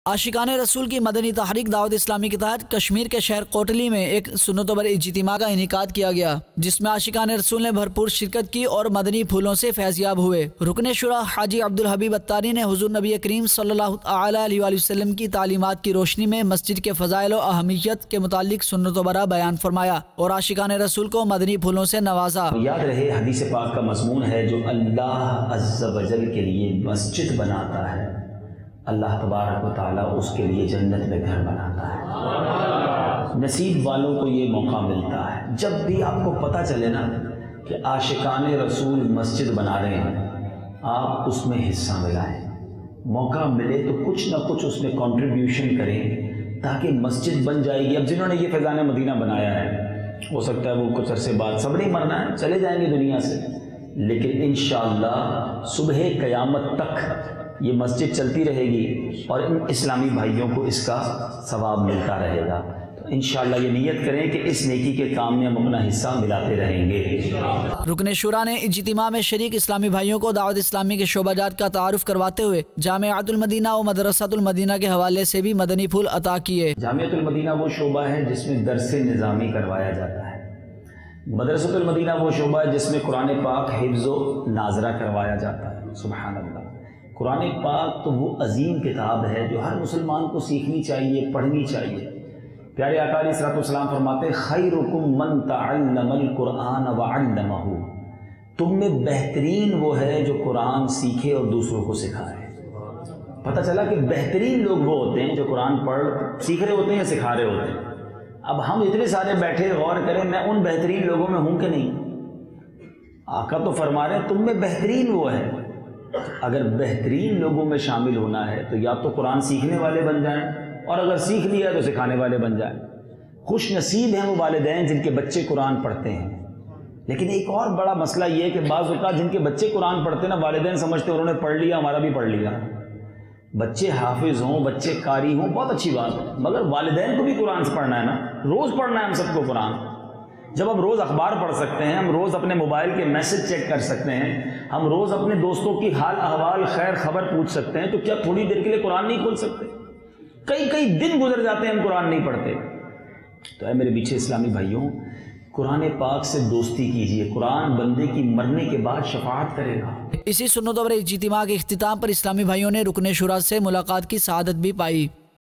عاشقان رسول کی مدنی تحریک دعوت اسلامی کے تحت کشمیر کے شہر کوٹلی میں ایک سنت و بر اجتماع کا انعقاد کیا گیا، جس میں عاشقان رسول نے بھرپور شرکت کی اور مدنی پھولوں سے فیضیاب ہوئے۔ رکن شورا حاجی عبدالحبیب اتاری نے حضور نبی کریم صلی اللہ علیہ وآلہ وسلم کی تعلیمات کی روشنی میں مسجد کے فضائل و اہمیت کے متعلق سنت و برا بیان فرمایا اور عاشقان رسول کو مدنی پھولوں سے نوازا۔ یاد رہے حدیث پاک کا مضمون ہے، جو اللہ عز و جل کے لیے مسجد بناتا ہے اللہ تبارک و تعالیٰ اس کے لیے جنت میں گھر بناتا ہے۔ نصیب والوں کو یہ موقع ملتا ہے، جب بھی آپ کو پتہ چلے نا کہ عاشقان رسول مسجد بنا رہے ہیں، آپ اس میں حصہ ملائیں، موقع ملے تو کچھ نہ کچھ اس میں کنٹریبیوشن کریں تاکہ مسجد بن جائے گی۔ اب جنہوں نے یہ فیضان مدینہ بنایا ہے، ہو سکتا ہے وہ کچھ عرصے بعد سب نہیں مرنا ہے، چلے جائیں گے دنیا سے، لیکن انشاءاللہ صبح قیامت تک یہ مسجد چلتی رہے گی اور ان اسلامی بھائیوں کو اس کا ثواب ملتا رہے گا۔ تو انشاءاللہ یہ نیت کریں کہ اس نیکی کے کام میں ہم اپنا حصہ ملاتے رہیں گے۔ رکن شورا نے اجتماع میں شریک اسلامی بھائیوں کو دعوت اسلامی کے شعبہ جات کا تعارف کرواتے ہوئے جامعۃ المدینہ و مدرسۃ المدینہ کے حوالے سے بھی مدنی پھول عطا کیے۔ جامعۃ المدینہ وہ شعبہ ہے جس میں درس نظامی کروایا جاتا ہے، مدرسۃ المدینہ وہ شعبہ ہے جس میں قرآن پاک حفظ و ناظرہ کروایا جاتا ہے۔ سبحان اللہ، قرآن پاک تو وہ عظیم کتاب ہے جو ہر مسلمان کو سیکھنی چاہیے، پڑھنی چاہیے۔ پیارے آقا علیہ الصلوۃ والسلام فرماتے ہیں، خیرکم من تعلم القرآن وعلمہ، تم میں بہترین وہ ہے جو قرآن سیکھے اور دوسروں کو سکھائے۔ پتہ چلا کہ بہترین لوگ وہ ہوتے ہیں جو قرآن سیکھ رہے ہوتے ہیں یا سکھا رہے ہوتے ہیں۔ اب ہم اتنے سارے بیٹھے غور کریں، میں ان بہترین لوگوں میں ہوں کہ نہیں؟ آقا تو فرما رہے ہیں تم میں بہترین وہ ہے۔ اگر بہترین لوگوں میں شامل ہونا ہے تو یا تو قرآن سیکھنے والے بن جائیں، اور اگر سیکھ لیا تو سکھانے والے بن جائیں۔ خوش نصیب ہیں وہ والدین جن کے بچے قرآن پڑھتے ہیں، لیکن ایک اور بڑا مسئلہ یہ ہے کہ بعض اوقات جن کے بچے قرآن پڑھتے ہیں نا، والدین سمجھتے ہیں انہوں نے پڑھ لیا، ہمارا بھی پڑھ لیا۔ بچے حافظ ہوں، بچے قاری ہوں، بہت اچھی بات ہے، مگر والدین کو بھی قرآن سے پڑھنا ہے نا، روز پڑھنا ہے ہم سب کو قرآن۔ جب ہم روز اخبار پڑھ سکتے ہیں، ہم روز اپنے موبائل کے میسج چیک کر سکتے ہیں، ہم روز اپنے دوستوں کی حال احوال خیر خبر پوچھ سکتے ہیں، تو کیا تھوڑی دیر کے لیے قرآن نہیں کھول سکتے؟ کئی دن گزر جاتے ہیں ہم قرآن نہیں پڑھتے۔ تو اے میرے پیچھے اسلامی بھائیوں، قرآن پاک سے دوستی کیجئے، قرآن بندے کی مرنے کے بعد شفاعت کرے گا۔ اسی سنت و بر اجتماع کے اختتام پر اسلامی بھائیوں نے رکن شورا سے ملاقات کی سعادت بھی پائی۔